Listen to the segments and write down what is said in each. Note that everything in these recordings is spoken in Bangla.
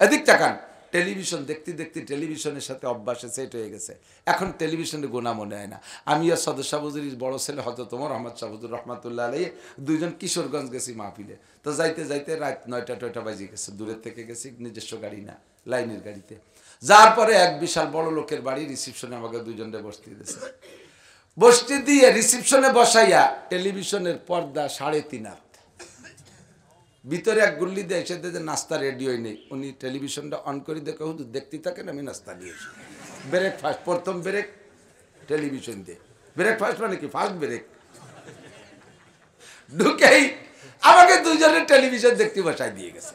এদিক তাকান, টেলিভিশন দেখতে দেখতে টেলিভিশনের সাথে অভ্যাসে সেট হয়ে গেছে, এখন টেলিভিশনে গোনা মনে হয় না। আমি আর সদর শাহ হুজুরির বড় ছেলে হযরত ওমর আহমদ শাহ হুজুর রহমাতুল্লাহ আলাইহি দুইজন কিশোরগঞ্জ গেছি মাহফিলে। তো যাইতে যাইতে রাত 9টা বাজে গেছে, দূরের থেকে গেছি, নিজস্ব গাড়ি না, লাইনের গাড়িতে। যার পরে এক বিশাল বড় লোকের বাড়ি রিসিপশনে আমাকে দুইজনে বসতে দিয়েছে। বসতে দিয়ে রিসিপশনে বসাইয়া টেলিভিশনের পর্দা 3.5 হাত, ভিতরে এক গুল্লি দিয়ে এসে যে নাস্তা রেডি হয়নি, উনি টেলিভিশনটা অন করে দেখে হুজুর দেখতে থাকেন, আমি নাস্তা নিয়েছি। ব্রেকফাস্ট, প্রথম ব্রেক টেলিভিশন দিয়ে। ব্রেকফাস্ট মানে কি? First break. ঢুকেই আমাকে দুইজনের টেলিভিশন দেখতে বসাই দিয়ে গেছে।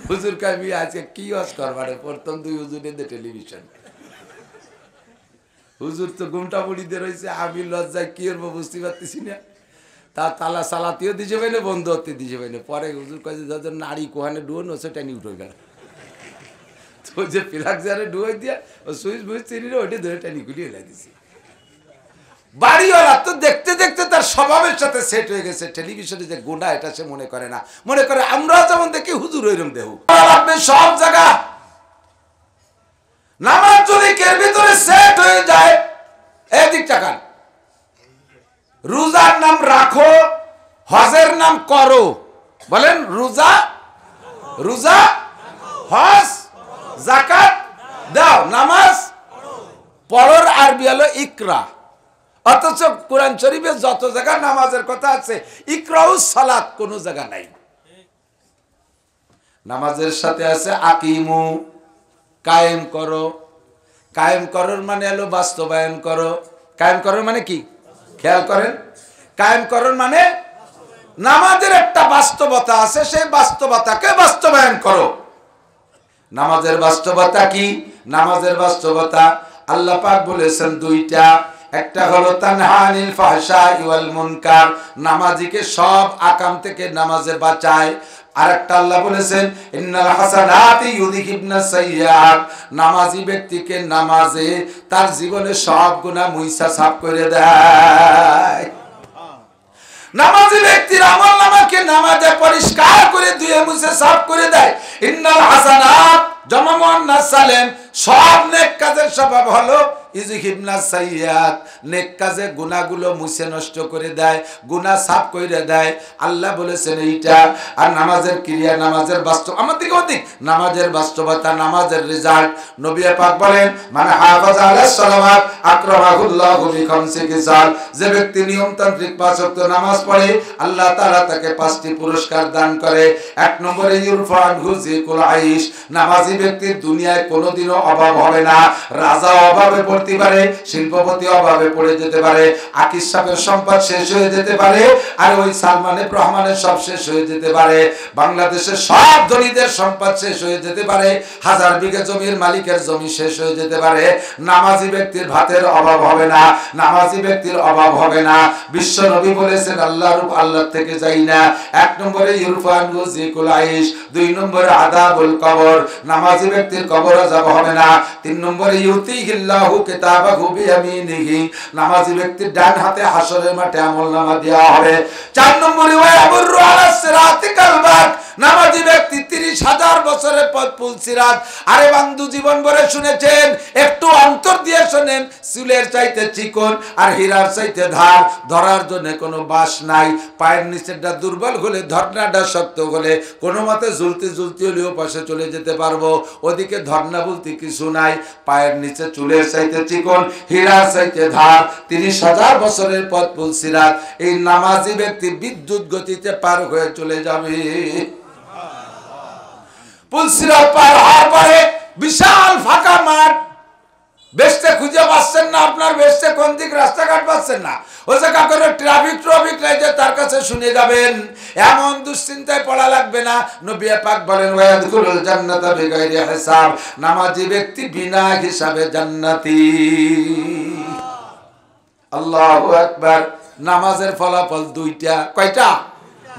হুজুর কামি আজকে কি ওয়াজ করবার, প্রথম 2 হুজুরের টেলিভিশন। হুজুর তো ঘুমটা বুড়িতে রয়েছে, আমি লজ্জায় কি করবো বুঝতে পারতেছি না। তা তালা সালাতিও দিছে পাইলে, বন্ধু হতে দিছে পাইলে। পরে হুজুর কাছে যাদের নারী কোহানে ডুয়োন ও সেটা নিয়ে উঠে গেল। তো যে প্লাগ জারে ডুয়াই দিয়া ও সুইচ বুইচ চিনি রে, ওইটা ধরে টানি গুলিয়ে এলাই দিছি। বাড়িওয়ালা তো দেখতে দেখতে তার স্বভাবের সাথে সেট হয়ে গেছে। টেলিভিশনে যে গুণা এটা সে মনে করে না, মনে করে আমরা যেমন দেখি হুজুর ওইরকম দেহ। আপনি সব জায়গা নামাজ যদি এর ভিতরে সেট হয়ে যায়, এদিক তাকান, রোজার নাম রাখো, হজের নাম করো। বলেন রোজা, রোজা, হজ, যাকাত দাও, নামাজ পড়ার আরবি হলো ইকরা। অথচ কোরআন শরীফে যত জায়গা নামাজের কথা আছে, ইকরাউস সালাত কোন জায়গা নাই। নামাজের সাথে আছে আকিমু, কায়েম করো। কায়েম করার মানে হলো বাস্তবায়ন করো। কায়েম করার মানে কি? খেয়াল করেন, কায়েম করার মানে নামাজের একটা বাস্তবতা আছে, সেই বাস্তবতাকে বাস্তবায়ন করো। নামাজের বাস্তবতা কি? নামাজের বাস্তবতা আল্লাহ পাক বলেছেন দুইটা। একটা হলো তানহা আনিল ফাহশাই ওয়াল মুনকার, নামাজিকে সব আকাম থেকে নামাজে বাঁচায়। আরেকটা আল্লাহ বলেছেন ইন্নাল হাসানাতি ইউযহিবনাস সাইয়্যাত, নামাজি ব্যক্তিকে নামাজে তার জীবনে সব গুনাহ মুইসা সাফ করে দেয়। নামাজি ব্যক্তির আমলনামাকে নামাজে পরিষ্কার করে ধুয়ে মুছে সাফ করে দেয়। ইন্নাল হাসানাত জামা মুআন্নাস সালেম, সব নেক কাজের স্বভাব হলো ইউযহিবনাস সাইয়্যাত, নেক কাজে গুনাহগুলো মুছে নষ্ট করে দেয়, গুনাহ সাফ করে দেয়। আল্লাহ বলেছেন এইটা। আর নামাজের ক্রিয়া, নামাজের বাস্তব, আমার দিকে ওদিক, নামাজের বাস্তবতা, নামাজের রেজাল্ট। নবী পাক বলেন মান হাফাজা আলাস সালাওয়াত আকরামাহুল্লাহু বিখামসি খিসাল, যে ব্যক্তি নিয়মতান্ত্রিক 5 ওয়াক্ত নামাজ পড়ে, আল্লাহ তাআলা তাকে 5টি পুরস্কার দান করে। 1 নম্বরে ইউরফা আনহু যিকুল আইশ, নামাজি ব্যক্তির দুনিয়ায় কোনোদিনও অভাব হবে না। রাজা অভাবে পড়তে পারে, শিল্পপতি অভাবে পড়ে যেতে পারে, আকিস সাহেবের সম্পদ শেষ হয়ে যেতে পারে, আর ওই সালমানের রহমানের সব শেষ হয়ে যেতে পারে, বাংলাদেশের সব ধনীদের সম্পদ শেষ হয়ে যেতে পারে, 1000 বিঘা জমির মালিকের জমি শেষ হয়ে যেতে পারে। নামাজি ব্যক্তির ভাতের অভাব হবে না, নামাজি ব্যক্তির অভাব হবে না। বিশ্ব নবী বলেছেন আল্লাহর আল্লাহ থেকে যাই না। 1 নম্বরে ইরফান যিকুল আইশ, 2 নম্বরে আযাবুল কবর, নামাজি ব্যক্তির কবর আযাব হবে না। 3 নম্বরে ইউতিহিল্লাহু কিতাবাহু বিয়ামিনিহি, নামাজি ব্যক্তির ডান হাতে হাসরের মাঠে আমলনামা দেওয়া হবে। 4 নম্বরে ওয়া আবরু আলা সিরাতিকাল বাক, নামাজি ব্যক্তি 30,000 বছরের পথ পুল সিরাত। আরে বন্ধু, জীবন ভরে শুনেছেন, একটু অন্তর দিয়ে শুনেন, চুলের চাইতে চিকন আর হীরার চাইতে ধার, ধরার জন্য কোনো বাস নাই। পায়ের নিচেরটা দুর্বল হলে, ধর্নাটা শক্ত হলে, কোনো মতে ঝুলতে ঝুলতে হলেও পাশে চলে যেতে পারবো। ওদিকে ধর্না বলতে কিছু নাই। পায়ের নিচে চুলের চাইতে চিকন, হীরার চাইতে ধার, 30,000 বছরের পথ পুল সিরাত। এই নামাজি ব্যক্তি বিদ্যুৎ গতিতে পার হয়ে চলে যাবে। পুলসিরাত পার হওয়ার পরে বিশাল ফাঁকা মাঠ, বেস্টে খুঁজে পাচ্ছেন না, আপনার বেস্টে কোন দিক রাস্তাঘাট পাচ্ছেন না, ও জায়গা করে ট্রাফিক লাইটে তার কাছে শুনে যাবেন, এমন দুশ্চিন্তায় পড়া লাগবে না। নবী পাক বলেন ওয়ায়াদখুলুল জান্নাতা বিগাইরি হিসাব, নামাজি ব্যক্তি বিনা হিসাবে জান্নাতি। আল্লাহু আকবার। নামাজের ফলাফল 2টা। কয়টা?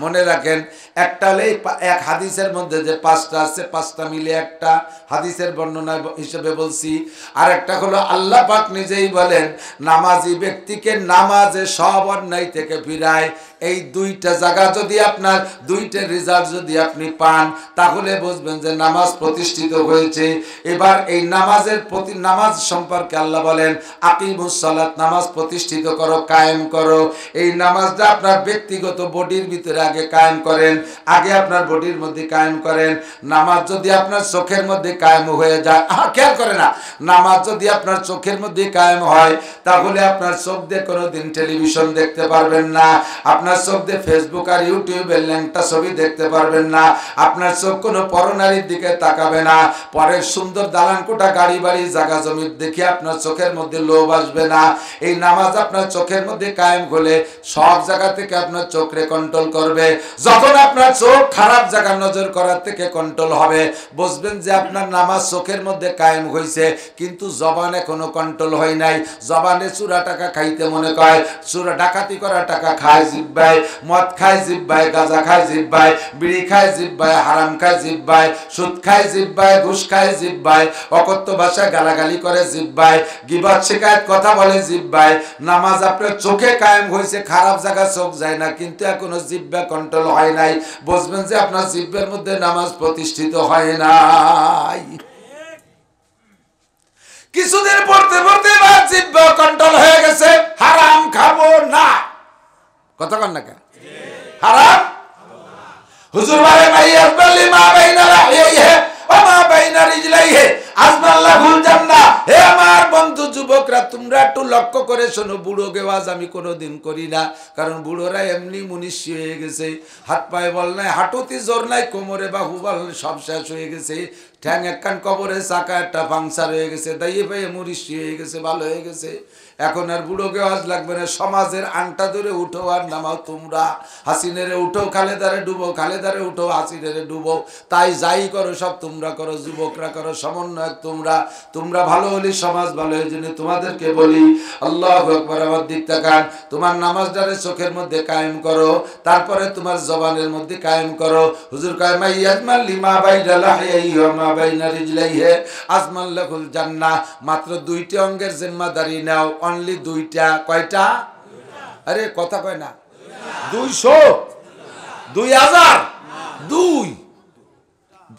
মনে রাখেন, একটা হলে এক হাদিসের মধ্যে যে 5টা আছে, 5টা মিলে একটা হাদিসের বর্ণনা হিসেবে বলছি। আর একটা হলো আল্লাহ পাক নিজেই বলেন নামাজি ব্যক্তিকে নামাজে সব অন্যায় থেকে ফিরায়। এই দুইটা জায়গা যদি আপনার দুইটা রেজাল্ট যদি আপনি পান তাহলে বুঝবেন যে নামাজ প্রতিষ্ঠিত হয়েছে। এবার এই নামাজের প্রতি নামাজ সম্পর্কে আল্লাহ বলেন আকিমুস সালাত, নামাজ প্রতিষ্ঠিত করো, কায়েম করো। এই নামাজটা আপনার ব্যক্তিগত বডির ভিতরে আগে কায়েম করেন, আগে আপনার বডির মধ্যে কায়েম করেন। নামাজ যদি আপনার চোখের মধ্যে কায়েম হয়ে যায়, খেয়াল করে না, নামাজ যদি আপনার চোখের মধ্যে কায়েম হয় তাহলে আপনার চোখ দিয়ে কোনোদিন টেলিভিশন দেখতে পারবেন না, আপনার চোখ দিয়ে ফেসবুক আর ইউটিউবের ল্যাংটা ছবি দেখতে পারবেন না, আপনার চোখ কোনো পরনারীর দিকে তাকাবে না, পরের সুন্দর দালান কোঠা গাড়ি বাড়ি জায়গা জমির দেখে আপনার চোখের মধ্যে লোভ আসবে না। এই নামাজ আপনার চোখের মধ্যে কায়েম হলে সব জায়গা থেকে আপনার চোখরে কন্ট্রোল করবে। যখন আপনার চোখ খারাপ জায়গা নজর করার থেকে কন্ট্রোল হবে, বুঝবেন যে আপনার নামাজ চোখের মধ্যে কায়েম হয়েছে, কিন্তু জবান এখনো কন্ট্রোল হয় নাই। জবানে চুরা টাকা খাইতে মনে করে, চুরা ডাকাতি করা টাকা খায় জিহ্বায়, মদ খায় জিহ্বায়, গাঁজা খায় জিহ্বায়, বিড়ি খায় জিহ্বায়, হারাম খায় জিহ্বায়, সুদ খায় জিহ্বায়, ঘুষ খায় জিহ্বায়, অকথ্য ভাষায় গালাগালি করে জিহ্বায়, গীবত শিকায়ত কথা বলে জিহ্বায়। নামাজ আপনার চোখে কায়েম হয়েছে, খারাপ জায়গা চোখ যায় না, কিন্তু এখনো জিহ্বা কন্ট্রোল হয় নাই, বুঝবেন যে আপনার জিহ্বার মধ্যে নামাজ প্রতিষ্ঠিত হয় নাই। কিছুদিন পড়তে পড়তে জিহ্বা কন্ট্রোল হয়ে গেছে, হারাম খাবো না, কথা কন না কেন? হারাম হুজুর বলে মাইয়াত বলি মা বাইনা রাহিহে ওয়া মা বাইনা রিজলাইহি আজমাল্লাহুল জান্নাহ। হে আমার বন্ধু যুবকরা, তোমরা একটু লক্ষ্য করে শোনো, বুড়ো গেওয়াজ আমি কোনোদিন করি না, কারণ বুড়োরা এমনি মুনিশি হয়ে গেছে, হাত পায়ে বল নাই, হাঁটুতে জোর নাই, কোমরে বাহু বল সব শেষ হয়ে গেছে, ঠ্যাং একখান কবরে চাকা একটা পাংচার হয়ে গেছে, দাইয়ে পায়ে মুনিশি হয়ে গেছে, ভালো হয়ে গেছে। এখন আর বুড়ো গেওয়াজ লাগবে না, সমাজের আনটা ধরে উঠো আর নামাও তোমরা, হাসিনেরে উঠো খালেদারে ডুবো, খালেদারে উঠো হাসিনেরে ডুবো, তাই যাই করো সব তোমরা করো, যুবকরা করো, সমন্বয়ক তোমরা, তোমরা ভালো হলে সমাজ ভালো। এই জন্য তোমাদেরকে বলি আল্লাহু আকবার, আমার দিক তাকান, তোমার নামাজটারে চোখের মধ্যে কায়েম করো, তারপরে তোমার জবানের মধ্যে কায়েম করো। হুজুর কয় মা ইয়াজমাল লিমা বাইনা লাহিহি ওয়া মা বাইনা রিজলাইহি আজমাল্লাহুল জান্নাহ। মাত্র দুইটা অঙ্গের জিম্মাদারি নাও, অনলি দুইটা। কয়টা? আরে কথা কয় না, 200, 2000, 2,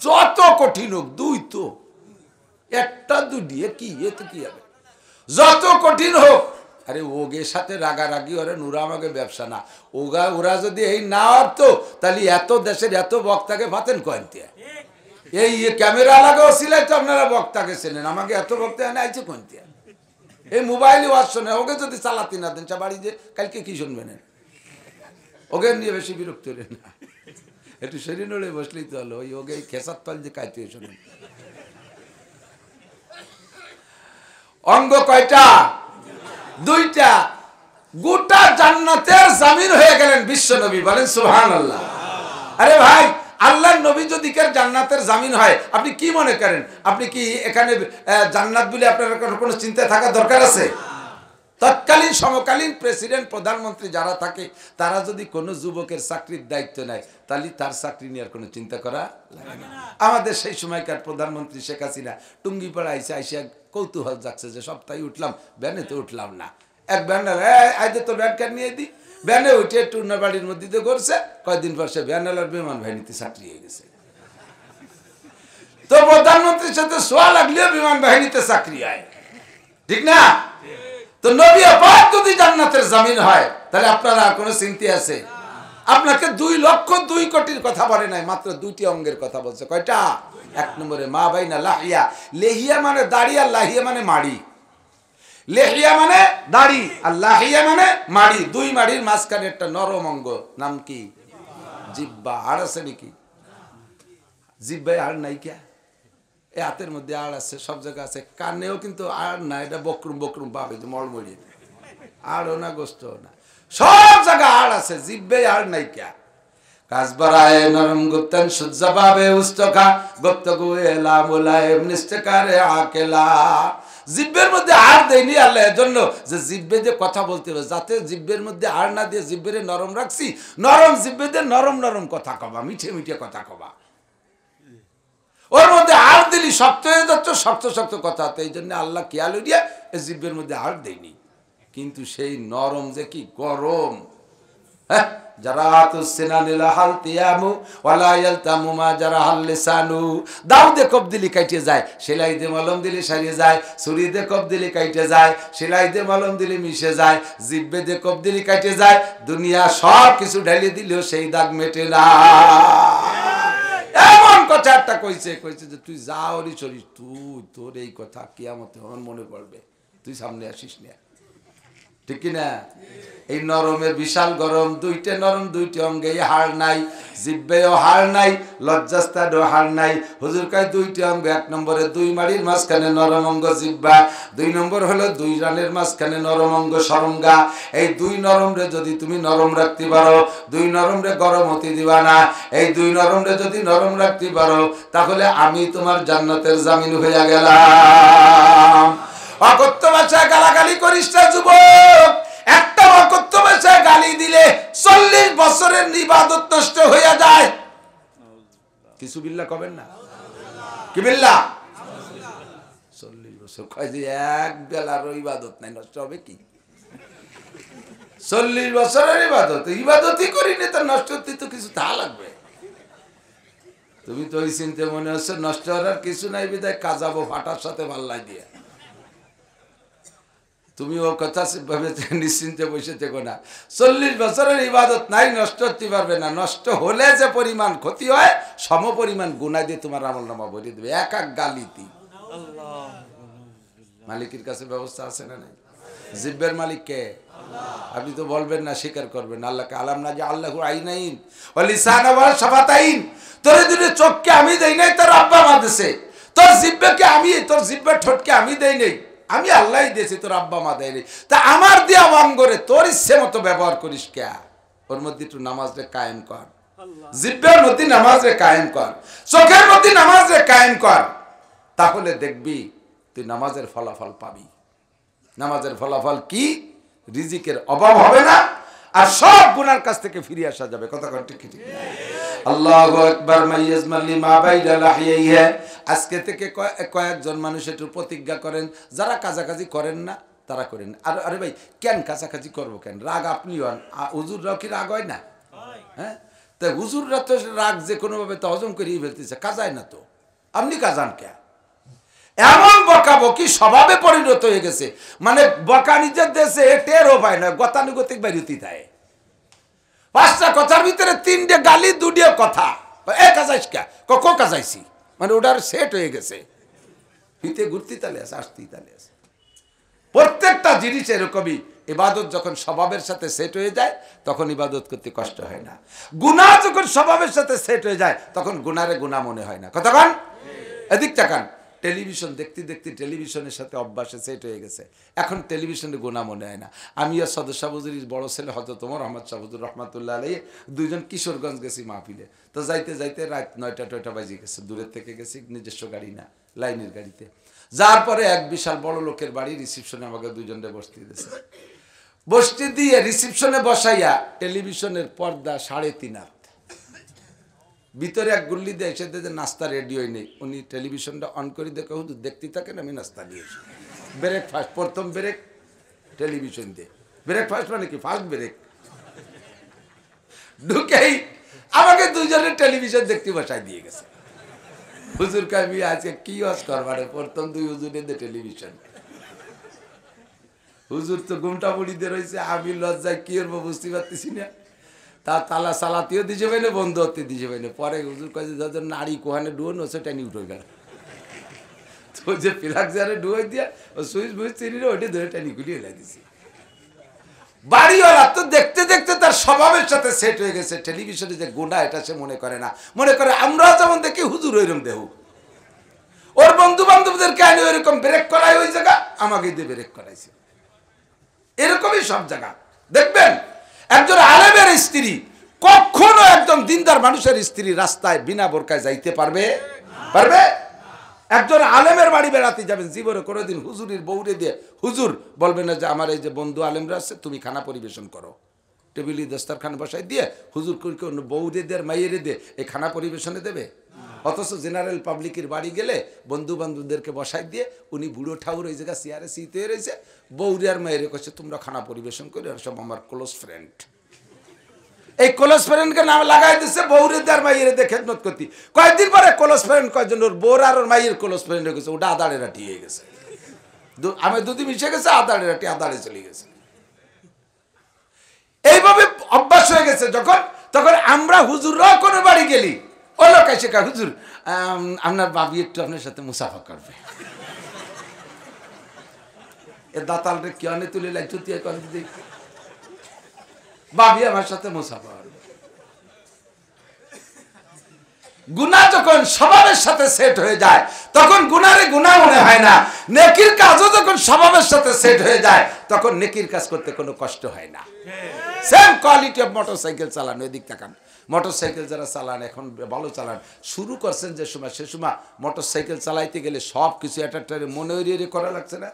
যত কঠিন হোক, 2 তো একটা দুটি কি, এতে কি হবে, যত কঠিন হোক। আরে ওগের সাথে রাগারাগি ওরে নুরা আমাকে ব্যবসা না, ওরা যদি এই না হতো তাহলে এত দেশের এত বক্তাকে পাতেন কয়তে, এই ক্যামেরা লাগাও ছিলেন তো আপনারা বক্তাকে চেনেন, আমাকে এত বক্তা এনে আইছে কয়তে, এই মোবাইলে ওয়াজ শোনে, ওকে যদি চালাতে না দেন বাড়ি যে কালকে কি শুনবেন, ওকে নিয়ে বেশি বিরক্ত হলেন না, একটু শরীর নড়ে বসলেই তো হলো, ওই ওকে খেসার তল যে কাইতে শোনেন। অঙ্গ কয়টা? দুইটা। গোটা জান্নাতের জামিন হয়ে গেলেন বিশ্ব নবী, বলেন সুবহানাল্লাহ। আরে ভাই, আল্লাহর নবী যদি কেন জান্নাতের জামিন হয়, আপনি কি মনে করেন, আপনি কি এখানে জান্নাত বলে আপনার কোনো চিন্তা থাকা দরকার আছে? তৎকালীন সমকালীন প্রেসিডেন্ট প্রধানমন্ত্রী যারা থাকে, তারা যদি কোনো যুবকের চাকরির দায়িত্ব নেয়, তাহলে তার চাকরি নেওয়ার কোনো চিন্তা করা লাগে না। আমাদের সেই সময়কার প্রধানমন্ত্রী শেখ হাসিনা টুঙ্গিপাড়া আইসে আইসে কৌতূহল যাচ্ছে যে সপ্তাহে উঠলাম, ব্যানে তো উঠলাম না, এক ব্যানার আইতে তো ব্যান কার্ড নিয়ে দিই, ব্যানে উঠে টুর্নাবাড়ির মধ্যে তো করছে, কয়েকদিন পর সে ব্যানালার বিমান বাহিনীতে চাকরি হয়ে গেছে। তো প্রধানমন্ত্রীর সাথে সোয়া লাগলেও বিমান বাহিনীতে চাকরি হয়, ঠিক না? তো নবী পাক যদি জান্নাতের জামিন হয়, তাহলে আপনারা কোনো চিন্তা আছে? আপনাকে 2,02 কোটির কথা বলে নাই, মাত্র দুইটি অঙ্গের কথা বলছে। কয়টা? এক নম্বরে মা বাইনা লাহিয়া, লেহিয়া মানে দাড়ি, আর লাহিয়া মানে মাড়ি। লেহিয়া মানে দাড়ি আর লাহিয়া মানে মাড়ি, দুই মাড়ির মাঝখানে একটা নরম অঙ্গ, নাম কি? জিহ্বা। আর আছে নাকি? জিহ্বায় আর নাই কে? এই হাতের মধ্যে আড় আছে, সব জায়গায় আছে, কানেও কিন্তু আর না, এটা বকরুম বকরুম পাবে, মলমরি, আড়ও না গোস্ত না, সব জায়গায় আড় আছে, জিহ্বে আর নাই কে? কাজবারায় নরম গুপ্তন সুজ্জাবে উস্তকা গুপ্ত গুয়েলা মুলায়েম নিষ্ঠকারে আকেলা। জিহ্বের মধ্যে আর দেয়নি আল্লাহ এর জন্য যে জিহ্বে দিয়ে কথা বলতে হবে, যাতে জিহ্বের মধ্যে আর না দিয়ে জিহ্বের নরম রাখছি, নরম জিহ্বে দিয়ে নরম নরম কথা কবা, মিঠে মিঠে কথা কবা। ওর মধ্যে আর দিলি শক্ত হয়ে যাচ্ছ, শক্ত শক্ত কথা হতো, এই জন্য আল্লাহ খেয়াল উঠিয়ে এই জিহ্বের মধ্যে আর দেয়নি। কিন্তু সেই নরম যে কি গরম, হ্যাঁ, জারাতুস সিনানিল হাল তিয়ামু ওয়ালা ইয়ালতামু মা জারাহাল লিসানু। দাও দে কব দিলি কাইটে যায়, সেলাই দে মলম দিলি সারিয়ে যায়। ছুরি দে কব দিলি কাইটে যায়, সেলাই দে মলম দিলি মিশে যায়। জিব্বে দে কব দিলি কাইটে যায়, দুনিয়া সব কিছু ঢালিয়ে দিলেও সেই দাগ মেটে না। এমন কথা একটা কইছে যে তুই যা ওরি চলিস, তুই তোর এই কথা কিয়ামতে আমার মনে পড়বে, তুই সামনে আসিস না, ঠিক কিনা? এই নরমের বিশাল গরম, দুইটা নরম, দুইটি অঙ্গে হাড় নাই, জিব্বেও হাড় নাই, লজ্জাস্থানেও হাড় নাই। হুজুর কয় দুইটি অঙ্গ, এক নম্বরে দুই মাড়ির মাঝখানে নরম অঙ্গ জিব্বা, দুই নম্বর হলো দুই রানের মাঝখানে নরম অঙ্গ সরঙ্গা। এই দুই নরমরে যদি তুমি নরম রাখতে পারো, দুই নরমরে গরম হতে দিবা না, এই দুই নরমরে যদি নরম রাখতে পারো, তাহলে আমি তোমার জান্নাতের জামিন হইয়া গেলাম। অকথ্য ভাষায় গালাগালি করিস না যুবক, একটা অকথ্য ভাষায় গালি দিলে 40 বছরের ইবাদত নষ্ট হইয়া যায়। কিছু বিল্লাহ কবেন না, কি বিল্লাহ? 40 বছর কয় যে এক বেলার ইবাদত নাই, নষ্ট হবে কি? 40 বছরের ইবাদত, ইবাদতই করিনি তো নষ্ট হতে তো কিছু তা লাগবে। তুমি তো ওই চিন্তা মনে হচ্ছে নষ্ট হওয়ার কিছু নাই, বিদায় কাজাবো ফাটার সাথে পাল্লাই দিয়ে। তুমি ও কথা ভাবে নিশ্চিন্তে বসে থেকো না। 40 বছরের ইবাদত নাই, নষ্ট হতে পারবে না। নষ্ট হলে যে পরিমাণ ক্ষতি হয়, সম পরিমাণ গুনাহ দিয়ে তোমার আমলনামা ভরিয়ে দেবে এক এক গালিতে। মালিকের কাছে ব্যবস্থা আছে না নাই? জিব্বের মালিক কে? আপনি তো বলবেন না, স্বীকার করবেন আল্লাহকে। আলাম না যে আল্লাহু আইনাইন ওয়া লিসানা ওয়া শাফাতাইন, তোর দুটো চোখকে আমি দেই নাই, তোর আব্বা মা দিয়েছে। তোর জিব্বাকে আমি, তোর জিব্বার ঠোঁটকে আমি দেই নাই, আমি আল্লাহই দিয়েছি, তোর আব্বা মা দেয়নি। তা আমার দিয়া অঙ্গরে তোর ইচ্ছে মতো ব্যবহার করিস কে? ওর মধ্যে একটু নামাজরে কায়েম কর, জিব্বের মধ্যে নামাজরে কায়েম কর, চোখের মধ্যে নামাজরে কায়েম কর, তাহলে দেখবি তুই নামাজের ফলাফল পাবি। নামাজের ফলাফল কি? রিজিকের অভাব হবে না, আর সব গুনার কাছ থেকে ফিরে আসা যাবে। কথা কন ঠিক ঠিক? আল্লাহু আকবার। মাইয়াজমাল লিমা বাইনা লাহিয়াইহি। আজকে থেকে কয়েকজন মানুষ একটু প্রতিজ্ঞা করেন, যারা কাজাকাজি করেন না তারা করেন। আর আরে ভাই কেন কাজাকাজি করবো কেন? রাগ আপনি হন, হুজুররাও কি রাগ হয় না? হ্যাঁ, তাই হুজুররা তো রাগ যে কোনোভাবে তো হজম করিয়ে ফেলতেছে, কাজায় না তো, আপনি কাজান কে? এমন বকাবকি স্বভাবে পরিণত হয়ে গেছে, মানে বকা নিজের দেশে টেরও পায় না, গতানুগতিক বাড়িতে দেয়। 5টা কথার ভিতরে 3টে গালি, 2টে কথা। এ কাজাইস কে? কখন কাজাইছি, মানে ওটার সেট হয়ে গেছে। হিতে ঘুরতে তালে আছে, আসতেই তালে আছে। প্রত্যেকটা জিনিস এরকমই। ইবাদত যখন স্বভাবের সাথে সেট হয়ে যায়, তখন ইবাদত করতে কষ্ট হয় না। গুনাহ যখন স্বভাবের সাথে সেট হয়ে যায়, তখন গুনারে গুনাহ মনে হয় না। কতক্ষণ এদিক তাকান। টেলিভিশন দেখতে দেখতে টেলিভিশনের সাথে অভ্যাসে সেট হয়ে গেছে, এখন টেলিভিশনে গুনাহ মনে হয় না। আমি আর সদর শাহ হুজুরির বড় ছেলে হযরত ওমর আহমদ শাহ হুজুর রহমাতুল্লাহ আলাইহি দুইজন কিশোরগঞ্জ গেছি মাহফিলে। তো যাইতে যাইতে রাত 9টা বাজে গেছে, দূরের থেকে গেছি, নিজস্ব গাড়ি না, লাইনের গাড়িতে। যার পরে এক বিশাল বড় লোকের বাড়ি, রিসিপশনে আমাকে দুইজনে বসতে দিয়েছে। বসতে দিয়ে রিসিপশনে বসাইয়া টেলিভিশনের পর্দা 3.5 হাত, ভিতরে এক গুল্লি দিয়ে এসে যে নাস্তা রেডি হয়ে নেই। উনি টেলিভিশনটা অন করে দেখে হুজুর দেখতে থাকেন, আমি নাস্তা দিয়েছি। ব্রেকফাস্ট, প্রথম ব্রেক টেলিভিশন দিয়ে। ব্রেকফাস্ট মানে কি? First break. ঢুকেই আমাকে দুইজনের টেলিভিশন দেখতে বসায় দিয়ে গেছে। হুজুর কামি আজকে কি ওয়াজ করবারে, প্রথম 2 হুজুরের দিয়ে টেলিভিশন। হুজুর তো ঘুমটা মুড়ি দিয়ে রয়েছে, আমি লজ্জায় কি করবো বুঝতে পারতেছি না। তা তালা সালাতিও দিছে পাইলে, বন্ধু হতে দিছে পাইলে। পরে হুজুর কাছে যাদের নারী কোহানে ডুয়োন ওসে টানি উঠে গেল। তো যে প্লাগ জারে ডুয়ে দিয়া ও সুইচ বুইচ চিনি ওইটা ধরে টানি গুলিয়ে এলাই দিছি। বাড়িওয়ালা তো দেখতে দেখতে তার স্বভাবের সাথে সেট হয়ে গেছে। টেলিভিশনে যে গুনাহ এটা সে মনে করে না, মনে করে আমরা যেমন দেখি হুজুর ওইরকম দেহ। ওর বন্ধু বান্ধবদেরকে আনি ওইরকম ব্রেক করাই, ওই জায়গা আমাকে দিয়ে ব্রেক করাইছে। এরকমই সব জায়গা দেখবেন। একজন আলেমের স্ত্রী কখনো একজন দিনদার মানুষের স্ত্রী রাস্তায় বিনা বোরকায় যাইতে পারবে? পারবে? একজন আলেমের বাড়ি বেড়াতে যাবেন, জীবনে কোনোদিন হুজুরের বউরে দিয়ে হুজুর বলবেন না যে আমার এই যে বন্ধু আলেমরা আছে, তুমি খানা পরিবেশন করো। টেবিলি দস্তারখান বসাই দিয়ে হুজুর অন্য বউরে দিয়ে মাইয়েরে দিয়ে এই খানা পরিবেশনে দেবে? অথচ জেনারেল পাবলিকের বাড়ি গেলে বন্ধু বান্ধবদেরকে বসাই দিয়ে উনি বুড়ো ঠাউর ওই জায়গা চেয়ারে শীতে রয়েছে, বউরে আর মায়েরে কাছে তোমরা খানা পরিবেশন করে, আর সব আমার ক্লোজ ফ্রেন্ড। এই ক্লোজ ফ্রেন্ডকে নাম লাগাই দিচ্ছে বউরে দেড় মাইয়ের দিয়ে খেদমত করতি। কয়েকদিন পরে ক্লোজ ফ্রেন্ড কয়েকজন ওর বোর আর ওর মাইয়ের ক্লোজ ফ্রেন্ড হয়ে গেছে, ওটা আদাড়ে রাটি হয়ে গেছে। আমি দুধি মিশে গেছে, আদাড়ে রাটি আদাড়ে চলে গেছে। এইভাবে অভ্যাস হয়ে গেছে যখন, তখন আমরা হুজুররাও কোনো বাড়ি গেলি ও লোক এসে কয় হুজুর আপনার বাবি একটু আপনার সাথে মুসাফা করবে। এ দাতালরে কি অনেক তুলে লাই চুতিয়া করে দিদি, বাবি আমার সাথে মুসাফা করবে। গুনাহ যখন স্বভাবের সাথে সেট হয়ে যায় তখন গুনারে গুনাহ মনে হয় না। নেকির কাজও যখন স্বভাবের সাথে সেট হয়ে যায় তখন নেকির কাজ করতে কোনো কষ্ট হয় না। সেম কোয়ালিটি অফ মোটরসাইকেল চালানো, এদিক তাকান। মোটরসাইকেল যারা চালান এখন ভালো চালান, শুরু করছেন যে সময় সে সময় মোটরসাইকেল চালাইতে গেলে সব কিছু একটা মনে হইয়ে করা লাগছে না।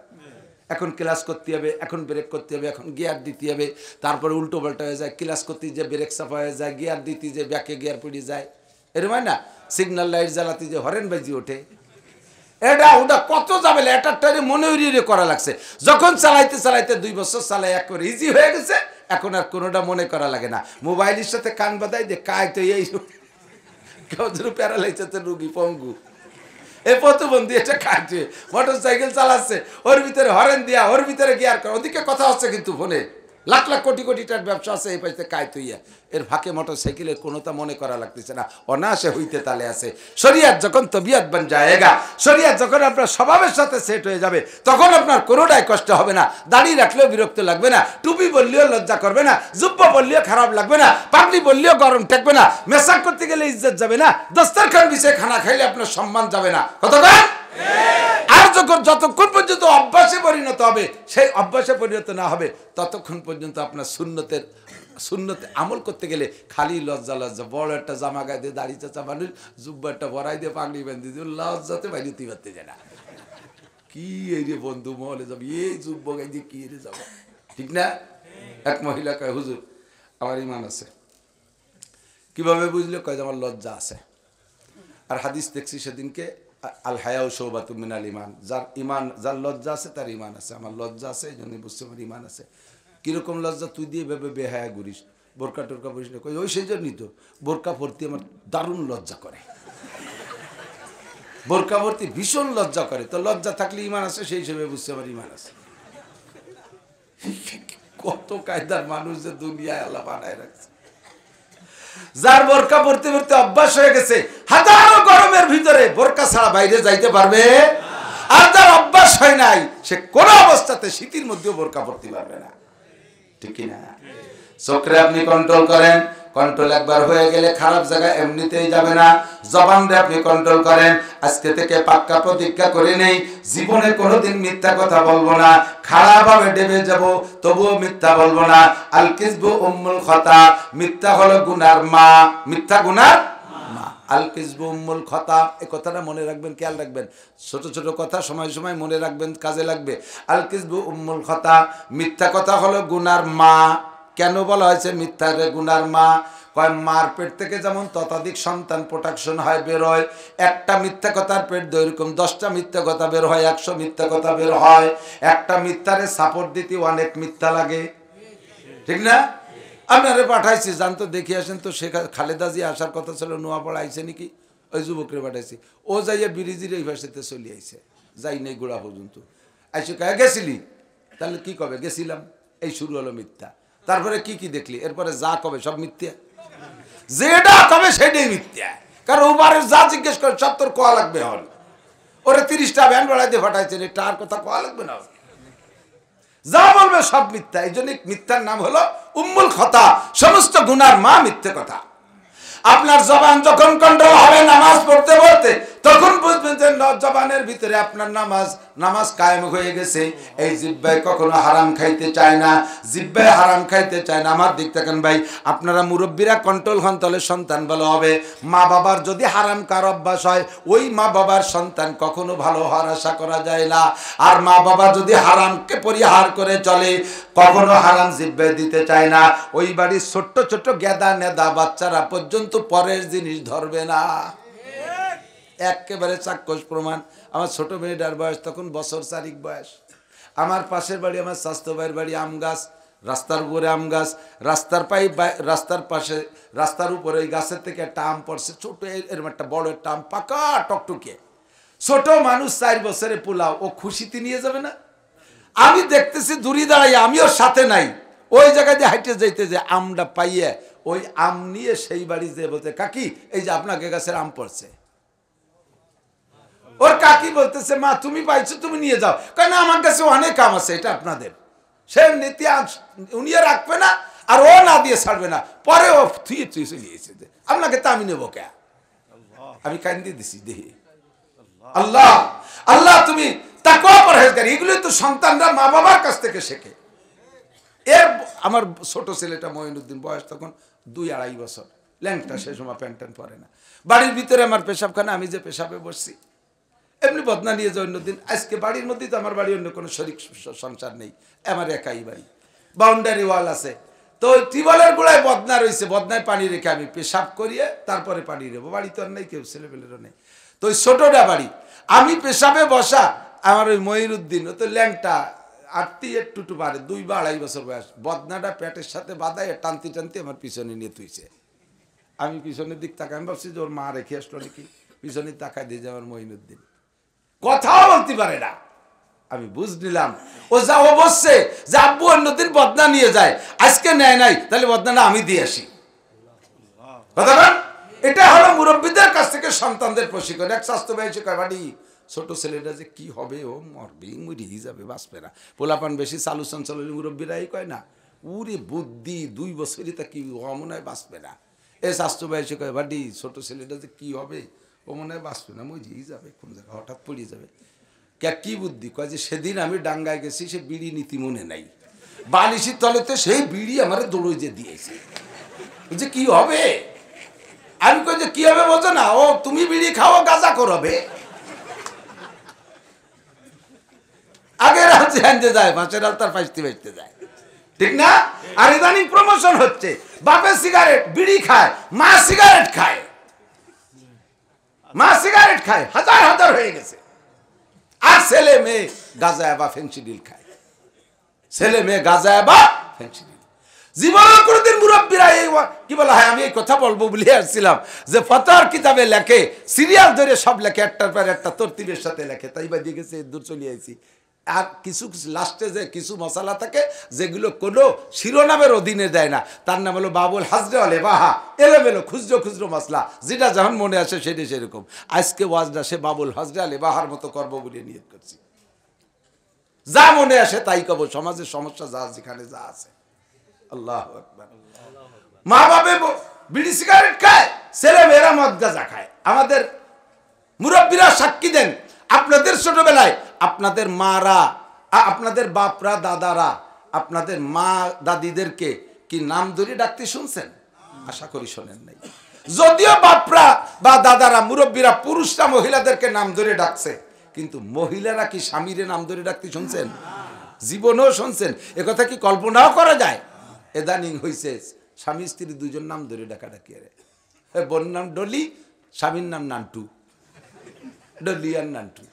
এখন ক্লাস করতে হবে, এখন ব্রেক করতে হবে, এখন গিয়ার দিতে হবে, তারপরে উল্টো পাল্টা হয়ে যায়, ক্লাস করতে যে ব্রেক চাপা হয়ে যায়, গিয়ার দিতে যে ব্যাকে গিয়ার পড়ে যায়, এরম হয় না? সিগন্যাল লাইট জ্বালাতে যে হরেন বাজি ওঠে, এটা ওটা কত যাবে একটা মনে হইয়ে করা লাগছে। যখন চালাইতে চালাইতে 2 বছর চালাই একবারে ইজি হয়ে গেছে, এখন আর কোনোটা মনে করা লাগে না। মোবাইলের সাথে কান বাদাই যে কায় তো এই কেউ প্যারালাইসিসের রুগী পঙ্গু, এই প্রতিবন্ধী এটা কাটছে, মোটর সাইকেল চালাচ্ছে, ওর ভিতরে হরেন দিয়া, ওর ভিতরে গিয়ার করে, ওদিকে কথা হচ্ছে কিন্তু ফোনে লাখ লাখ কোটি কোটি টাকার ব্যবসা আছে, এই পাশে কায় তুইয়া, এর ফাঁকে মোটর সাইকেলের কোনোটা মনে করা লাগতেছে না, অনায়াসে হইতে তালে আছে। শরিয়াত যখন তবিয়ত বান যায়গা, শরিয়াত যখন আপনার স্বভাবের সাথে সেট হয়ে যাবে তখন আপনার কোনোটাই কষ্ট হবে না। দাড়ি রাখলেও বিরক্ত লাগবে না, টুপি বললেও লজ্জা করবে না, জুব্বা বললেও খারাপ লাগবে না, পাগড়ি বললেও গরম ঠেকবে না, মেসাক করতে গেলে ইজ্জত যাবে না, দস্তরখান বিছিয়ে খানা খাইলে আপনার সম্মান যাবে না। কতক্ষণ? আর যখন যতক্ষণ পর্যন্ত অভ্যাসে পরিণত হবে, সেই অভ্যাসে পরিণত না হবে ততক্ষণ পর্যন্ত আপনার সুন্নতে আমল করতে গেলে খালি লজ্জা লজ্জা। বড় একটা জামা গায়ে দিয়ে দাড়ি চাচা মানুষ জুব্বা একটা বড়াই দিয়ে পাগড়ি বেঁধে দিয়ে লজ্জাতে বাইরে তুই বাড়তে যায় না। কি এই রে বন্ধু মহলে যাবি, এই জুব্ব গাই দিয়ে কি রে যাবো, ঠিক না? এক মহিলা কয় হুজুর আমার ইমান আছে। কিভাবে বুঝলে? কয় আমার লজ্জা আছে। আর হাদিস দেখছি সেদিনকে, আল হায়াউ শুবাতুম মিনাল ঈমান, যার ইমান, যার লজ্জা আছে তার ইমান আছে। আমার লজ্জা আছে, এই জন্য বুঝছি আমার ইমান আছে। কিরকম লজ্জা? তুই দিয়ে ভেবে বেহায়া ঘুরিস, বোরকা টোরকা পরিস না। কই ওই সেই জন্যই তো বোরকা ভর্তি আমার দারুণ লজ্জা করে, বোরকা ভর্তি ভীষণ লজ্জা করে। তো লজ্জা থাকলে ইমান আছে, সেই হিসেবে বুঝছি আমার ইমান আছে। কত কায়দার মানুষ যে দুনিয়ায় আল্লাহ বানায় রাখছে। যার বোরকা পড়তে পড়তে অভ্যাস হয়ে গেছে, হাজারো গরমের ভিতরে বোরকা ছাড়া বাইরে যাইতে পারবে। আর যার অভ্যাস হয় নাই, সে কোন অবস্থাতে শীতের মধ্যেও বোরকা পড়তে পারবে না, ঠিক না? চোখে আপনি কন্ট্রোল করেন, কন্ট্রোল একবার হয়ে গেলে খারাপ জায়গায় এমনিতেই যাবে না। জবানরে আপনি কন্ট্রোল করেন, আজকে থেকে পাক্কা প্রতিজ্ঞা করে নেই জীবনে কোনোদিন মিথ্যা কথা বলবো না। খারাপভাবে ডেবে যাব তবুও মিথ্যা বলবো না। আল কিযবু উম্মুল খতা, মিথ্যা হলো গুনার মা, মিথ্যা গুনার মা। আল কিযবু উম্মুল খতা, এই কথাটা মনে রাখবেন, খেয়াল রাখবেন। ছোট ছোট কথা সময় সময় মনে রাখবেন, কাজে লাগবে। আল কিযবু উম্মুল খতা, মিথ্যা কথা হলো গুনার মা। কেন বলা হয়েছে মিথ্যা রে গুনার মা? কয় মার পেট থেকে যেমন ততোধিক সন্তান প্রোডাকশন হয়, বের হয়। একটা মিথ্যা কথার পেট এরকম 10টা মিথ্যা কথা বের হয়, 100 মিথ্যা কথা বের হয়। একটা মিথ্যারে সাপোর্ট দিতে অনেক মিথ্যা লাগে, ঠিক না? আপনারে পাঠাইছি, জানতো দেখি আসেন তো। সে খালেদা জি আসার কথা ছিল, নোয়াপাড়া আইছে নাকি, ওই যুবকরে পাঠাইছি। ও যাইয়া ব্রিজের এই ভাষাতে চলে আইছে, যাই নেই গোড়া পর্যন্ত। আইসে কয়ে গেছিলি? তাহলে কি কবে গেছিলাম, এই শুরু হলো মিথ্যা। তারপরে কি কি দেখলি? এরপরে যা কবে সব মিথ্যা, যেটা কবে সেটাই মিথ্যা। কারণ ওবারের যা জিজ্ঞেস করে সব তোর কোয়া লাগবে। হল ওরে 30টা ভ্যান বাড়াইতে ফাটাইছে, তার কথা কোয়া লাগবে না, যা বলবে সব মিথ্যা। এই জন্য মিথ্যার নাম হলো উম্মুল খতা, সমস্ত গুনার মা মিথ্যে কথা। আপনার জবান যখন কন্ট্রোল হবে নামাজ পড়তে পড়তে, তখন বুঝবেন যে জবানের ভিতরে আপনার নামাজ কায়েম হয়ে গেছে। এই জিহ্বায় কখনো হারাম খাইতে চায় না, জিহ্বায় হারাম খাইতে চায় না। আমার দিক থাকেন ভাই, আপনারা মুরব্বীরা কন্ট্রোল হন, তাহলে সন্তান ভালো হবে। মা বাবার যদি হারাম কার অভ্যাস হয়, ওই মা বাবার সন্তান কখনো ভালো হওয়ার আশা করা যায় না। আর মা বাবা যদি হারামকে পরিহার করে চলে, কখনো হারাম জিহ্বায় দিতে চায় না, ওই বাড়ির ছোট্ট ছোট্ট গেদা নেদা বাচ্চারা পর্যন্ত পরের জিনিস ধরবে না। একেবারে চাক্ষুষ প্রমাণ। আমার ছোট মেয়েটার বয়স তখন বছর 4 বয়স। আমার পাশের বাড়ি, আমার স্বাস্থ্য ভাইয়ের বাড়ি আম গাছ, রাস্তার উপরে আম গাছ, রাস্তার পাশে, রাস্তার উপরে ওই গাছের থেকে একটা আম পড়ছে, ছোট এরকম একটা বড় একটা আম, পাকা টকটকে। ছোট মানুষ 4 বছরে পোলাও, ও খুশিতে নিয়ে যাবে না? আমি দেখতেছি দূরে দাঁড়াই, আমিও সাথে নাই, ওই জায়গায় দিয়ে হাইটে যাইতে যে আমটা পাইয়ে ওই আম নিয়ে সেই বাড়ি যে বলতে, কাকি এই যে আপনাকে গাছের আম পড়ছে। ওর কাকি বলতেছে, মা তুমি পাইছো, তুমি নিয়ে যাও। কারণ আমার কাছে অনেক আম আছে, এটা আপনাদের। সে নীতি উনিও রাখবে না, আর ও না দিয়ে ছাড়বে না, পরে ও থুয়ে থুয়ে চলে এসেছে, আপনাকে তো আমি নেবো কে? আমি কান্দি দিছি দেহে। আল্লাহ আল্লাহ, তুমি তাকওয়া পরহেজগারি, এগুলো তো সন্তানরা মা বাবার কাছ থেকে শেখে। এর আমার ছোট ছেলেটা মঈনুদ্দিন, বয়স তখন 2-2.5 বছর, ল্যাংটা, সে সময় প্যান্ট ট্যান্ট পরে না। বাড়ির ভিতরে আমার পেশাবখানা, আমি যে পেশাবে বসছি, এমনি বদনা নিয়ে যায় অন্যদিন। আজকে বাড়ির মধ্যেই তো আমার বাড়ি, অন্য কোনো শরীক সংসার নেই, আমার একাই বাড়ি, বাউন্ডারি ওয়াল আছে। তো ওই টিউবওয়েলের গোড়ায় বদনা রয়েছে, বদনায় পানি রেখে আমি পেশাব করিয়ে তারপরে পানি নেবো। বাড়ি তো আর নেই, কেউ ছেলেপেলেরও নেই। তো ওই ছোটটা বাড়ি, আমি পেশাবে বসা, আমার ওই মঈনুদ্দিন, ও তো ল্যাংটা, আটটি একটু পারে, 2-2.5 বছর বয়স, বদনাটা পেটের সাথে বাঁধায় টানতে টানতে আমার পিছনে নিয়ে তুইছে। আমি পিছনের দিক তাকাই, আমি ভাবছি যে ওর মা রেখে আসলো নাকি, পিছনে তাকাই দিয়ে যে আমার মঈনুদ্দিন কথাও বলতে পারে না। আমি বুঝ নিলাম ও যা ও বসছে যে আব্বু অন্যদিন বদনা নিয়ে যায়, আজকে নেয় নাই, তাহলে বদনাটা আমি দিয়ে আসি। কথা বল, এটা হলো মুরব্বীদের কাছ থেকে সন্তানদের প্রশিক্ষণ। এক স্বাস্থ্য ভাই এসে কয়, বাড়ি ছোট ছেলেটা যে কি হবে, ও মরবে, মরিয়ে যাবে, বাঁচবে না। পোলাপান বেশি চালু চঞ্চল মুরব্বীরাই কয় না, উরে বুদ্ধি 2 বছরই তা কি মনে হয় বাঁচবে না। এ স্বাস্থ্য ভাই এসে কয়, বাড়ি ছোট ছেলেটা যে কি হবে, ও মনে হয় বাঁচবে না, মরিয়েই যাবে, কোন জায়গায় হঠাৎ পড়িয়ে যাবে। কি বুদ্ধি? কয় যে সেদিন আমি ডাঙ্গায় গেছি, সে বিড়ি নীতি মনে নাই, বালিশির তলেতে সেই বিড়ি আমার দৌড়ে যে দিয়েছে, যে কি হবে। আমি কই যে কি হবে বোঝো না, ও তুমি বিড়ি খাও, গাঁজা করবে। আগের হাতে যায়, মাছের আলতার ফাইসতে ফাইসতে যায়, ঠিক না? আর ইদানিং প্রমোশন হচ্ছে, বাপে সিগারেট বিড়ি খায়, মা সিগারেট খায়, মা সিগারেট খায়, হাজার হাজার হয়ে গেছে। আর ছেলে মেয়ে গাঁজা বা ফেন্সিডিল খায়, ছেলে মেয়ে গাঁজা বা ফেন্সিডিল। জীবনে কোনোদিন মুরব্বীরা এই কি বলা হয়, আমি এই কথা বলবো বলে আসছিলাম যে ফতোয়ার কিতাবে লেখে, সিরিয়াল ধরে সব লেখে, একটার পর একটা তরতিবের সাথে লেখে, তাই বা দিয়ে গেছে, দূর চলে আইছি। আর কিছু লাস্টে যে কিছু মশালা থাকে যেগুলো কোনো শিরোনামের অধীনে দেয় না, তার নাম হলো বাবুল হাজরে আলে বাহা, এলোমেলো খুচরো খুচরো মশলা, যেটা যখন মনে আসে সেটা সেরকম। আজকে ওয়াজটা সে বাবুল হাজরে আলে বাহার মতো করবো বলে নিয়ত করছি, যা মনে আসে তাই কব, সমাজের সমস্যা যা যেখানে যা আছে। আল্লাহু আকবার। মা বাবা বিড়ি সিগারেট খায়, ছেলে মেয়েরা মদ গাঁজা খায়। আমাদের মুরব্বীরা সাক্ষী দেন, আপনাদের ছোটবেলায় আপনাদের মারা, আপনাদের বাপরা, দাদারা আপনাদের মা দাদিদেরকে কি নাম ধরে ডাকতে শুনছেন? আশা করি শোনেন নাই। যদিও বাপরা বা দাদারা, মুরব্বীরা, পুরুষরা মহিলাদেরকে নাম ধরে ডাকছে, কিন্তু মহিলারা কি স্বামীরে নাম ধরে ডাকতে শুনছেন? জীবনেও শুনছেন? একথা কি কল্পনাও করা যায়? এদানিং হয়েছে স্বামী স্ত্রী দুজন নাম ধরে ডাকাডাকি। আরে বোন নাম ডলি, স্বামীর নাম নান্টু, ডলি আর নান্টু,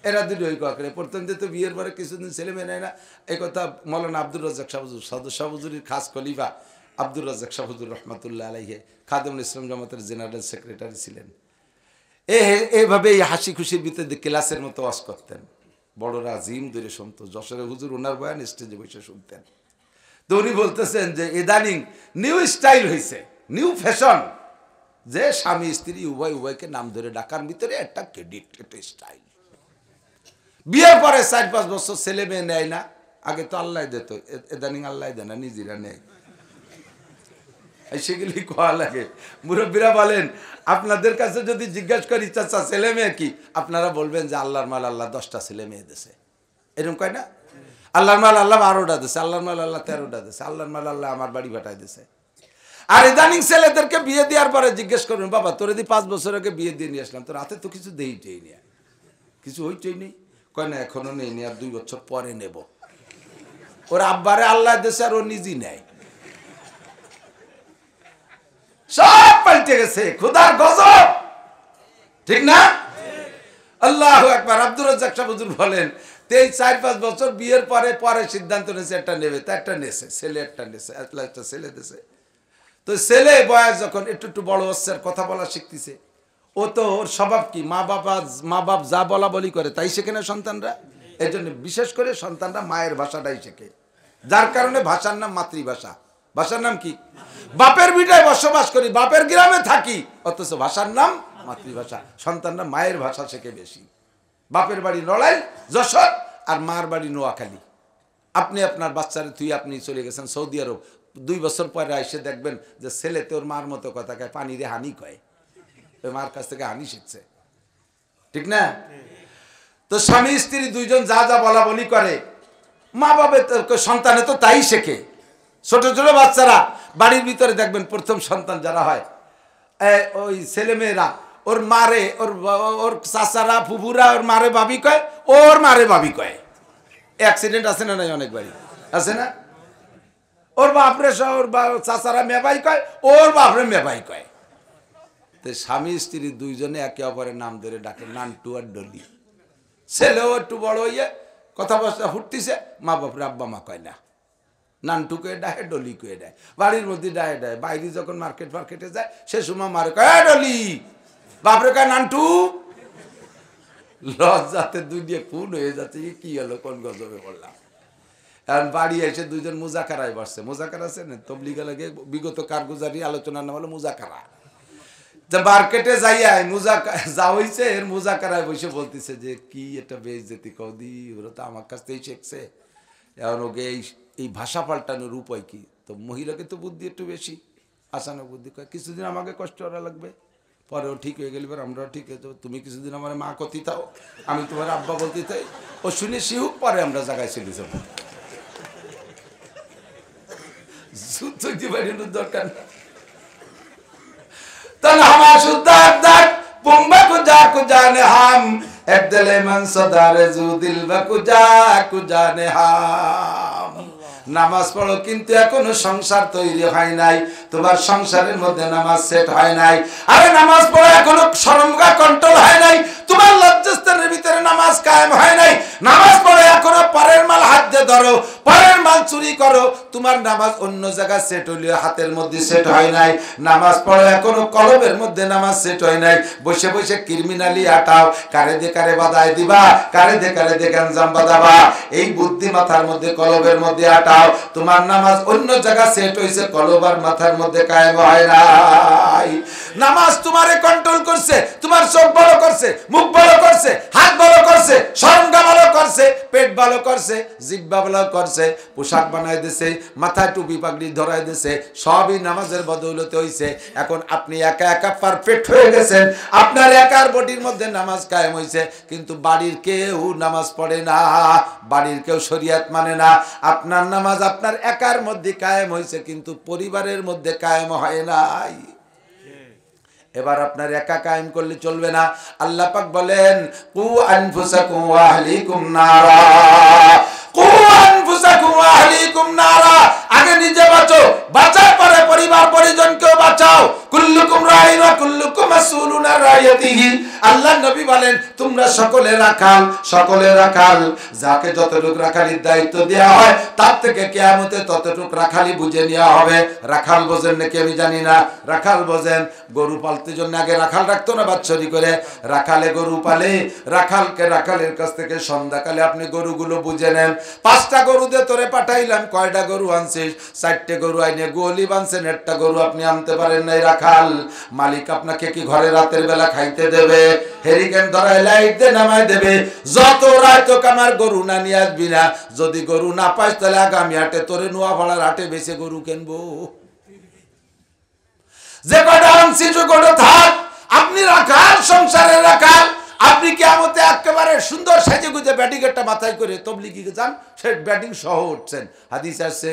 এরা দুটো ওই কাকরে। প্রথম তো বিয়ের পরে কিছুদিন ছেলে মেয়ে নেয় না, এই কথা মৌলানা আব্দুর রাজ্জাক শাহ হুজুর, শাহ হুজুরের খাস খলিফা আব্দুর রাজ্জাক শাহ হুজুর রহমাতুল্লাহ আলাইহি খাদেমুল ইসলাম জামাতের জেনারেল সেক্রেটারি ছিলেন। এইভাবে এই হাসি খুশির ভিতরে ক্লাসের মতো ওয়াজ করতেন, বড়রা জিম ধরে শুনতো। যশোরে হুজুর ওনার বয়ান স্টেজে বসে শুনতেন। তো উনি বলতেছেন যে ইদানিং নিউ স্টাইল হয়েছে, নিউ ফ্যাশন, যে স্বামী স্ত্রী উভয়কে নাম ধরে ডাকার ভিতরে একটা ক্রেডিট, একটা স্টাইল। বিয়ের পরে 4-5 বছর ছেলে মেয়ে নেয় না, আগে তো আল্লাহ দিত, ইদানিং আল্লাহ দেয় না, নিজেরা নেয়। সেগুলি কোয়া লাগে। মুরব্বীরা বলেন, আপনাদের কাছে যদি জিজ্ঞাসা করি চাচা ছেলে মেয়ে কি, আপনারা বলবেন যে আল্লাহর মাল আল্লাহ 10টা ছেলে মেয়ে দিছে, এরকম কয় না? আল্লাহর মাল আল্লাহ 12টা দিছে, আল্লাহর মাল আল্লাহ 13টা দিছে, আল্লাহর মাল আল্লাহ আমার বাড়ি ভাটাই দিছে। আর ইদানিং ছেলেদেরকে বিয়ে দেওয়ার পরে জিজ্ঞেস করবেন, বাবা তোর যদি 5 বছর আগে বিয়ে দিয়ে নিয়ে আসলাম, তোর হাতে তো কিছু দেই নিয়ে, কিছু হইচই নেই। কয় না এখনো নেই, আর 2 বছর পরে নেব। ওর আব্বারে আল্লাহ দেশে আর ও নিজেই নেয়। সব পাল্টে গেছে, খোদার গজব, ঠিক না? আল্লাহু আকবার। আব্দুর রাজ্জাক সাহেব হুজুর বলেন 4-5 বছর বিয়ের পরে পরে সিদ্ধান্ত নিয়েছে একটা নেবে, তা একটা নেছে, ছেলে একটা নেছে, একটা ছেলে দিয়েছে। তো ছেলে বয়স যখন একটু একটু বড় হচ্ছে, কথা বলা শিখতেছে, ও তো ওর স্বভাব কি, মা বাপ যা বলা বলি করে তাই শেখে না সন্তানরা। এই জন্য বিশেষ করে সন্তানরা মায়ের ভাষাটাই শেখে, যার কারণে ভাষার নাম মাতৃভাষা। ভাষার নাম কি? বাপের ভিটায় বসবাস করি, বাপের গ্রামে থাকি, অথচ ভাষার নাম মাতৃভাষা। সন্তানরা মায়ের ভাষা শেখে বেশি। বাপের বাড়ি নড়াইল যশোর আর মার বাড়ি নোয়াখালী। আপনি আপনার বাচ্চারে তুই আপনি চলে গেছেন সৌদি আরব, 2 বছর পরে এসে দেখবেন যে ছেলে তোর মার মতো কথা কয়, পানিরে হানি কয়, ওই মার কাছ থেকে হানি শিখছে, ঠিক না? তো স্বামী স্ত্রী দুইজন যা যা বলা বলি করে, মা বাবা সন্তানে তো তাই শেখে। ছোট ছোট বাচ্চারা বাড়ির ভিতরে দেখবেন প্রথম সন্তান যারা হয়, ওই ছেলে মেয়েরা ওর মারে, ওর চাচারা ফুফুরা ওর মারে ভাবি কয়, ওর মারে ভাবি কয়। অ্যাক্সিডেন্ট আছে না নাই? অনেক বাড়ি আছে না? ওর বাপরে ওর চাচারা মেবাই কয়, ওর বাপরে মেবাই কয়। তো স্বামী স্ত্রী দুইজনে একে অপরের নাম ধরে ডাকে, নান্টু আর ডলি। ছেলেও একটু বড় হইয়ে কথা বসা ফুটতিছে, মা বাপরে আব্বা মা কয় না, নান্টু কয়ে ডাহে, ডলি কয়ে দেয়। বাড়ির মধ্যে ডাহে ডাহে, বাইরে যখন মার্কেটে যায় সে সময় মারে কয় ডলি, বাপরে কয় নান্টু। লজ্জাতে দুই দিয়ে খুন হয়ে যাচ্ছে, কি হলো, কোন গজবে পড়লাম। কারণ বাড়ি এসে দুইজন মুজাকারায় বসছে। মুজাকারা আছে না, তবলিগা লাগে বিগত কারগুজারি আলোচনার নাম হলো মুজাকারা। মার্কেটে যাইয়া যা হয়েছে এর মুজাকারায় বসে বলতেছে যে কি এটা বেইজ্জতি কৌদি, ওরা তো আমার কাছ থেকেই শিখছে, এখন ওকে এই ভাষা পাল্টানোর উপায় কি? তো মহিলাকে তো বুদ্ধি একটু বেশি, আসানো বুদ্ধি কয় কিছুদিন আমাকে কষ্ট করা লাগবে, পরেও ঠিক হয়ে গেলে আমরাও ঠিক হয়ে যাবো। তুমি কিছুদিন আমার মা কতি থাও, আমি তোমার আব্বা বলতে থাই, ও শুনে শিহুক, পরে আমরা জায়গায় চলে যাবো। দরকার না। तन्हा शुद्धार दार पुंबा कुजाने हम एक दिले मन सदारे जू दिल कुजाने हम। নামাজ পড়ো কিন্তু এখনো সংসার তৈরি হয় নাই, তোমার সংসারের মধ্যে নামাজ সেট হয় নাই। আরে নামাজ পড়ো এখনো শরমগা কন্ট্রোল হয় নাই, তোমার লজ্জাস্থানের ভিতরে নামাজ কায়েম হয় নাই। নামাজ পড়ো এখনো পরের মাল হাত দিয়ে ধরো, পরের মাল চুরি করো, তোমার নামাজ অন্য জায়গায় সেট হইলেও হাতের মধ্যে সেট হয় নাই। নামাজ পড়ো এখনো কলবের মধ্যে নামাজ সেট হয় নাই, বসে বসে ক্রিমিনালি আটাও, কারে দে কারে বাদায় দিবা, কারে দে গাঞ্জাম বাদাবা, এই বুদ্ধি মাথার মধ্যে কলবের মধ্যে আটাও। তোমার নামাজ অন্য জায়গা সেট হইছে, কলবার মাথার মধ্যে কায়েম হয় নাই। নামাজ তোমারে কন্ট্রোল করছে, তোমার চোখ ভালো করছে, মুখ ভালো করছে, হাত ভালো করছে, শরমগা ভালো করছে, পেট ভালো করছে, জিহ্বা ভালো করছে, পোশাক বানায় দিছে, মাথায় টুপি পাগড়ি ধরায় দিছে, সবই নামাজের বদৌলতে হইছে। এখন আপনি একা একা পারফেক্ট হয়ে গেছেন, আপনার একার বডির মধ্যে নামাজ কায়েম হইছে, কিন্তু বাড়ির কেউ নামাজ পড়ে না, বাড়ির কেউ শরীয়ত মানে না। আপনার নামাজ আপনার একার মধ্যে কায়েম হয়েছে, কিন্তু পরিবারের মধ্যে কায়েম হয় নাই। এবার আপনার একা কায়েম করলে চলবে না। আল্লাহ পাক বলেন কু আনফুসাকুম ওয়া আহলিকুম নারা, কু আনফুসাকুম ওয়া আহলিকুম নারা। আগে নিজে বাঁচো, বাঁচার পরে পরিবার পরিজনকেও বাঁচাও। কুল্লুকুম রাইন ওয়া কুল্লুকুম মাসউলুন আন রাইয়াতিহি। আল্লাহ নবী বলেন তোমরা সকলে রাখাল, সকলে রাখাল। যাকে যতটুকু রাখালির দায়িত্ব দেওয়া হয় তার থেকে কিয়ামতে ততটুকু রাখালি বুঝে নেওয়া হবে। রাখাল বোঝেন নাকি আমি জানি না, রাখাল বোঝেন। গরু পালতে জন্য আগে রাখাল রাখতো না বাচ্চারি করে, রাখালে গরু পালে, রাখালকে রাখালের কাছ থেকে সন্ধ্যাকালে আপনি গরুগুলো বুঝে নেন। 5টা গরু দিয়ে তোরে পাঠাইলাম, কয়টা গরু আনছিস? 4টে গরু আইনে গোয়ালি বানছেন, একটা গরু আপনি আনতে পারেন নাই। রাখাল মালিক আপনাকে কি ঘরে রাতের বেলা খাইতে দেবে? হেরিকেন ধরায় লাইট দিয়ে নামাই দেবে, যত রাত তোকে আমার গরু না নিয়ে আসবি না। যদি গরু না পাস তাহলে আগামী হাটে তোরে নোয়াপাড়ার হাটে বেশি গরু কিনবো। যে কটা আনছিস ওই কটা থাক। আপনি রাখাল, সংসারে রাখাল। আপনি কিয়ামতে একেবারে সুন্দর সাজে গুজে ব্যাটিং একটা মাথায় করে তবলিগি যান, সে ব্যাটিং সহ উঠছেন। হাদিস আছে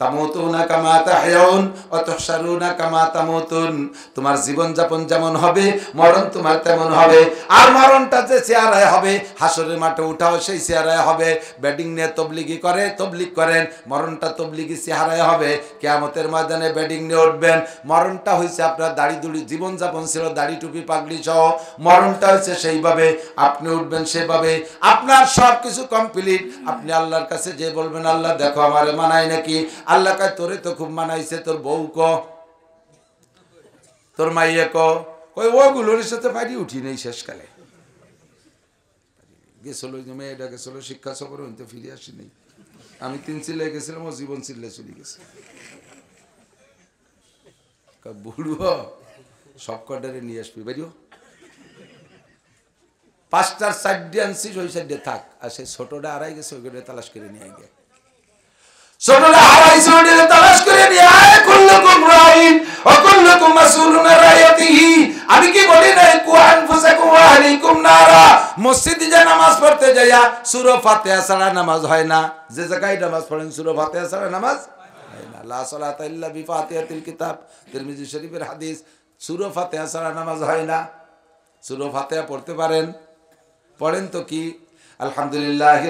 তামুতুনা কামা তাহয়াউন ওয়া তুহশারুনা কামা তামুতুন। তোমার জীবন যাপন যেমন হবে মরণ তোমার তেমন হবে। আর মরণটা যে চেহারায় হবে, হাসরের মাঠে উঠাও সেই চেহারায় হবে। ব্যাটিং নিয়ে তবলিগ করেন, মরণটা তবলিগি চেহারায় হবে। কিয়ামতের ময়দানে ব্যাটিং নিয়ে উঠবেন, মরণটা হয়েছে আপনার দাড়ি দুড়ি, জীবন যাপন ছিল দাড়ি টুপি পাগড়ি সহ, মরণটা হয়েছে সেইভাবে, আপনি উঠবেন সেভাবে। আপনার সব কিছু কমপ্লিট। আপনি আল্লাহর কাছে যে বলবেন, আল্লাহ দেখো আমারে মানায় নাকি। আল্লাহ কয় তোরে তো খুব মানাইছে, তোর বউ ক, তোর মাইয়া ক। ওই ওগুলোর সাথে পারি উঠি নেই। শেষকালে গেছিল মেয়েটা গেছিল শিক্ষা সফর, হইতে ফিরে আসি নেই। আমি 3 চিল্লে গেছিলাম, ও জীবন চিল্লে চলে গেছে। বুড়ো সব কটারে নিয়ে আসবি বাড়িও, 5টার সাইডে আনছিস, ওই সাইডে থাক। আর সেই ছোটটা হারাই গেছে, ওই করে তালাশ করে নিয়ে গে। ছোটটা হারাইছে, ওই তালাশ করে নিয়ে আয়। কুল্লুকুম রাইন ওয়া কুল্লুকুম মাসউলুন আন রাইয়াতিহি। আমি কি বলি না, কু আনফুসাকুম ওয়া আহলিকুম নারা। মসজিদে যে নামাজ পড়তে যাইয়া সূরা ফাতিহা ছাড়া নামাজ হয় না। যে জায়গায় নামাজ পড়েন সূরা ফাতিহা ছাড়া নামাজ হয় না। লা সালাতা ইল্লা বিফাতিহাতিল কিতাব, তিরমিজি শরীফের হাদিস। সূরা ফাতিহা ছাড়া নামাজ হয় না। সূরা ফাতিহা পড়তে পারেন? পড়েন তো কি? আলহামদুলিল্লাহ।